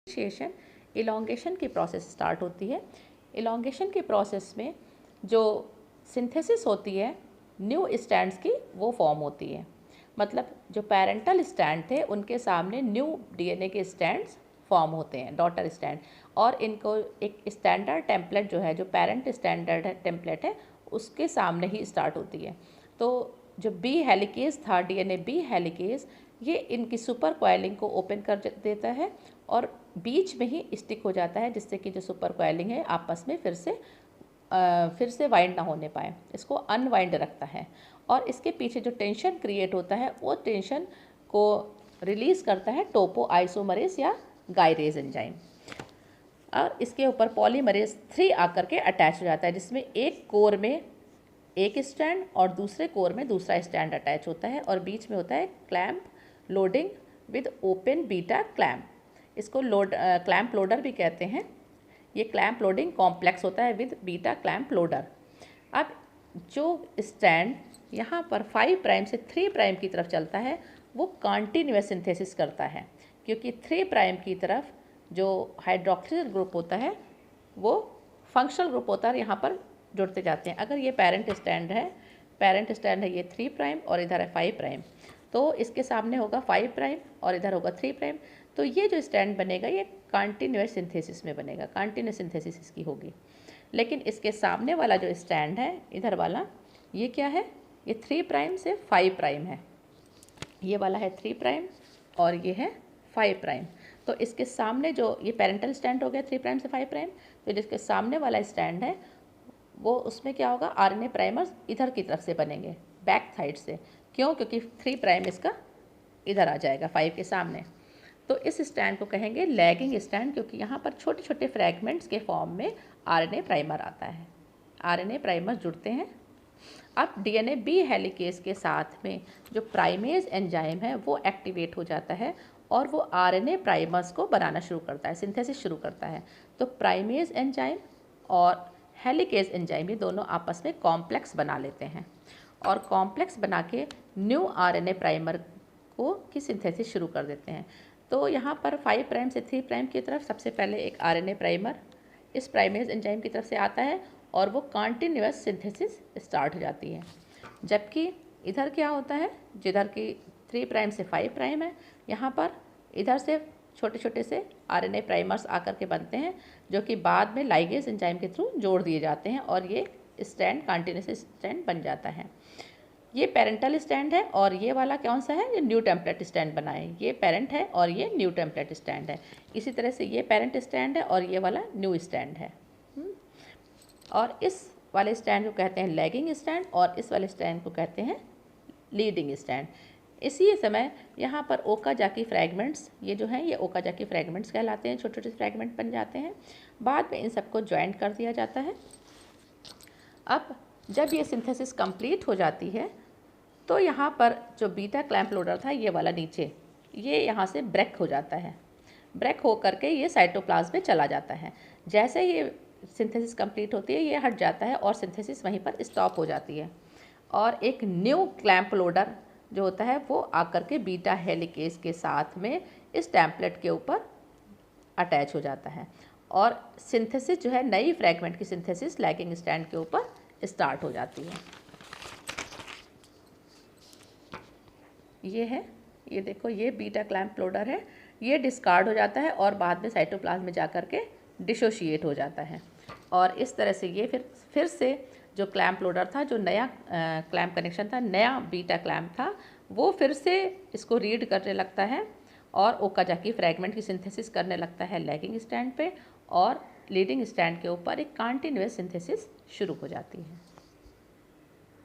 Differentiation elongation की process start होती है। इलॉन्गेशन की प्रोसेस में जो सिंथेसिस होती है न्यू स्टैंड्स की, वो फॉर्म होती है। मतलब जो पेरेंटल स्टैंड थे उनके सामने न्यू डीएनए के स्टैंड्स फॉर्म होते हैं, डॉटर स्टैंड, और इनको एक स्टैंडर्ड टेम्पलेट जो है, जो पेरेंट स्टैंडर्ड टेम्पलेट है, उसके सामने ही स्टार्ट होती है। तो जो बी हेलिकेज था, डीएनए बी हेलिकेज, ये इनकी सुपर कॉइलिंग को ओपन कर देता है और बीच में ही स्टिक हो जाता है, जिससे कि जो सुपर कॉइलिंग है आपस में फिर से वाइंड ना होने पाए, इसको अनवाइंड रखता है। और इसके पीछे जो टेंशन क्रिएट होता है वो टेंशन को रिलीज़ करता है टोपो आइसोमरेज या गायरेज एंजाइम, और इसके ऊपर पॉलीमरेज 3 आकर के अटैच हो जाता है, जिसमें एक कोर में एक स्टैंड और दूसरे कोर में दूसरा स्टैंड अटैच होता है, और बीच में होता है clamp loading with open beta clamp. इसको क्लैंप लोडर भी कहते हैं। ये क्लैंप लोडिंग कॉम्प्लेक्स होता है विद बीटा क्लैंप लोडर। अब जो स्टैंड यहाँ पर 5 प्राइम से 3 प्राइम की तरफ चलता है वो कॉन्टिन्यूअस सिंथेसिस करता है, क्योंकि 3 प्राइम की तरफ जो हाइड्रोक्सिल ग्रुप होता है वो फंक्शनल ग्रुप होता है, यहाँ पर जुड़ते जाते हैं। अगर ये पेरेंट स्टैंड है ये 3 प्राइम और इधर है 5 प्राइम, तो इसके सामने होगा 5 प्राइम और इधर होगा 3 प्राइम। तो ये जो स्टैंड बनेगा ये कॉन्टिन्यूअस सिंथेसिस में बनेगा, कॉन्टिन्यूअस सिंथेसिस इसकी होगी। लेकिन इसके सामने वाला जो स्टैंड है इधर वाला, ये क्या है, ये 3 प्राइम से 5 प्राइम है। ये वाला है 3 प्राइम और ये है 5 प्राइम। तो इसके सामने जो ये पेरेंटल स्टैंड हो गया 3 प्राइम से 5 प्राइम, तो जिसके सामने वाला स्टैंड है वो उसमें क्या होगा, आरएनए प्राइमर्स इधर की तरफ से बनेंगे, बैक साइड से। क्यों? क्योंकि 3 प्राइम इसका इधर आ जाएगा 5 के सामने। तो इस स्टैंड को कहेंगे लैगिंग स्टैंड, क्योंकि यहाँ पर छोटे छोटे फ्रैगमेंट्स के फॉर्म में आरएनए प्राइमर आता है, आरएनए प्राइमर जुड़ते हैं। अब डीएनए बी हेलिकेज के साथ में जो प्राइमेज एंजाइम है वो एक्टिवेट हो जाता है और वो आरएनए प्राइमर्स को बनाना शुरू करता है, सिंथेसिस शुरू करता है। तो प्राइमेज एंजाइम और हेलिकेज एंजाइम ये दोनों आपस में कॉम्प्लेक्स बना लेते हैं और कॉम्प्लेक्स बना के न्यू आरएनए प्राइमर की सिंथेसिस शुरू कर देते हैं। तो यहाँ पर 5 प्राइम से 3 प्राइम की तरफ सबसे पहले एक आरएनए प्राइमर इस प्राइमेज एंजाइम की तरफ से आता है और वो कॉन्टिन्यूअस सिंथेसिस स्टार्ट हो जाती है। जबकि इधर क्या होता है, जिधर की 3 प्राइम से 5 प्राइम है, यहाँ पर इधर से छोटे छोटे से आरएनए प्राइमर्स आकर के बनते हैं, जो कि बाद में लाइगेज एंजाइम के थ्रू जोड़ दिए जाते हैं और ये स्टैंड कॉन्टिन्यूअस स्टैंड बन जाता है। ये पेरेंटल स्टैंड है और ये वाला कौन सा है, ये न्यू टेम्पलेट स्टैंड बना है। ये पेरेंट है और ये न्यू टेम्पलेट स्टैंड है। इसी तरह से ये पेरेंट स्टैंड है और ये वाला न्यू स्टैंड है। और इस वाले स्टैंड को कहते हैं लैगिंग स्टैंड और इस वाले स्टैंड को कहते हैं लीडिंग स्टैंड। इसी समय यहाँ पर ओकाजाकी फ्रैगमेंट्स, ये जो हैं ये ओकाजाकी फ्रैगमेंट्स कहलाते हैं, छोटे छोटे फ्रैगमेंट बन जाते हैं। बाद में इन सबको ज्वाइंट कर दिया जाता है। अब जब ये सिंथेसिस कंप्लीट हो जाती है तो यहाँ पर जो बीटा क्लैंप लोडर था ये वाला नीचे, ये यहाँ से ब्रेक हो जाता है। ब्रेक हो करके ये साइटोप्लाज्म में चला जाता है। जैसे ये सिंथेसिस कंप्लीट होती है ये हट जाता है और सिंथेसिस वहीं पर स्टॉप हो जाती है और एक न्यू क्लैंप लोडर जो होता है वो आकर के बीटा हेलिकेज के साथ में इस टेम्पलेट के ऊपर अटैच हो जाता है और सिंथेसिस जो है नई फ्रैगमेंट की सिंथेसिस लैगिंग स्टैंड के ऊपर स्टार्ट हो जाती है। ये है, ये देखो, ये बीटा क्लैंप लोडर है, ये डिस्कार्ड हो जाता है और बाद में साइटोप्लाज्म में जाकर के डिसोशिएट हो जाता है। और इस तरह से ये फिर से जो क्लैंप लोडर था, जो नया क्लैंप कनेक्शन था, नया बीटा क्लैंप था, वो फिर से इसको रीड करने लगता है और ओकाजाकी फ्रैगमेंट की सिंथेसिस करने लगता है लैगिंग स्टैंड पे, और लीडिंग स्टैंड के ऊपर एक कॉन्टिन्यूअस सिंथेसिस शुरू हो जाती है।